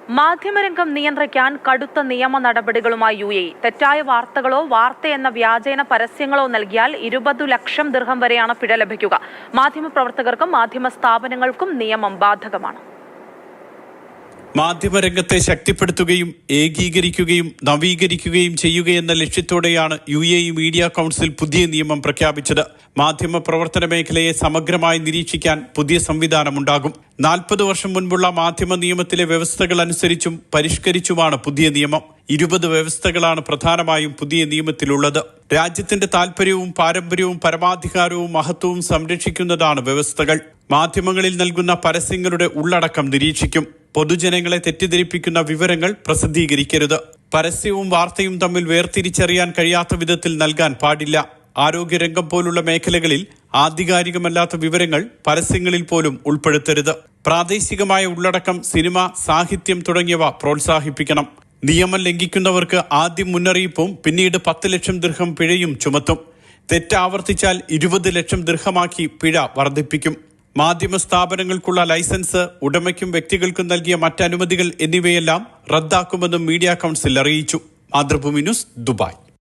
മാധ്യമരംഗം നിയന്ത്രിക്കാൻ കടുത്ത നിയമ നടപടികളുമായി UAE. തെറ്റായ വാർത്തകളോ വാർത്തയെന്ന വ്യാജേന പരസ്യങ്ങളോ നൽകിയാൽ 20 ലക്ഷം ദിർഹം വരെയാണ് പിഴ ലഭിക്കുക. മാധ്യമപ്രവർത്തകർക്കും മാധ്യമ സ്ഥാപനങ്ങൾക്കും നിയമം ബാധകമാണ്. മാധ്യമരംഗത്തെ ശക്തിപ്പെടുത്തുകയും ഏകീകരിക്കുകയും നവീകരിക്കുകയും ചെയ്യുകയെന്ന ലക്ഷ്യത്തോടെയാണ് UAE മീഡിയ കൗൺസിൽ പുതിയ നിയമം പ്രഖ്യാപിച്ചത്. മാധ്യമ പ്രവർത്തന മേഖലയെ സമഗ്രമായി നിരീക്ഷിക്കാൻ പുതിയ സംവിധാനമുണ്ടാകും. 40 വർഷം മുൻപുള്ള മാധ്യമ നിയമത്തിലെ വ്യവസ്ഥകൾ അനുസരിച്ചും പരിഷ്കരിച്ചുമാണ് പുതിയ നിയമം. 20 വ്യവസ്ഥകളാണ് പ്രധാനമായും പുതിയ നിയമത്തിലുള്ളത്. രാജ്യത്തിന്റെ താൽപര്യവും പാരമ്പര്യവും പരമാധികാരവും മഹത്വവും സംരക്ഷിക്കുന്നതാണ് വ്യവസ്ഥകൾ. മാധ്യമങ്ങളിൽ നൽകുന്ന പരസ്യങ്ങളുടെ ഉള്ളടക്കം നിരീക്ഷിക്കും. പൊതുജനങ്ങളെ തെറ്റിദ്ധരിപ്പിക്കുന്ന വിവരങ്ങൾ പ്രസിദ്ധീകരിക്കരുത്. പരസ്യവും വാർത്തയും തമ്മിൽ വേർതിരിച്ചറിയാൻ കഴിയാത്ത വിധത്തിൽ നൽകാൻ പാടില്ല. ആരോഗ്യരംഗം പോലുള്ള മേഖലകളിൽ ആധികാരികമല്ലാത്ത വിവരങ്ങൾ പരസ്യങ്ങളിൽ പോലും ഉൾപ്പെടുത്തരുത്. പ്രാദേശികമായ ഉള്ളടക്കം, സിനിമ, സാഹിത്യം തുടങ്ങിയവ പ്രോത്സാഹിപ്പിക്കണം. നിയമം ലംഘിക്കുന്നവർക്ക് ആദ്യം മുന്നറിയിപ്പും പിന്നീട് 10 ലക്ഷം ദിർഹം പിഴയും ചുമത്തും. തെറ്റ് ആവർത്തിച്ചാൽ 20 ലക്ഷം ദിർഹമാക്കി പിഴ വർദ്ധിപ്പിക്കും. മാധ്യമ സ്ഥാപനങ്ങൾക്കുള്ള ലൈസൻസ്, ഉടമയ്ക്കും വ്യക്തികൾക്കും നൽകിയ മറ്റനുമതികൾ എന്നിവയെല്ലാം റദ്ദാക്കുമെന്നും മീഡിയ കൗൺസിൽ അറിയിച്ചു. Mathrubhumi news, Dubai.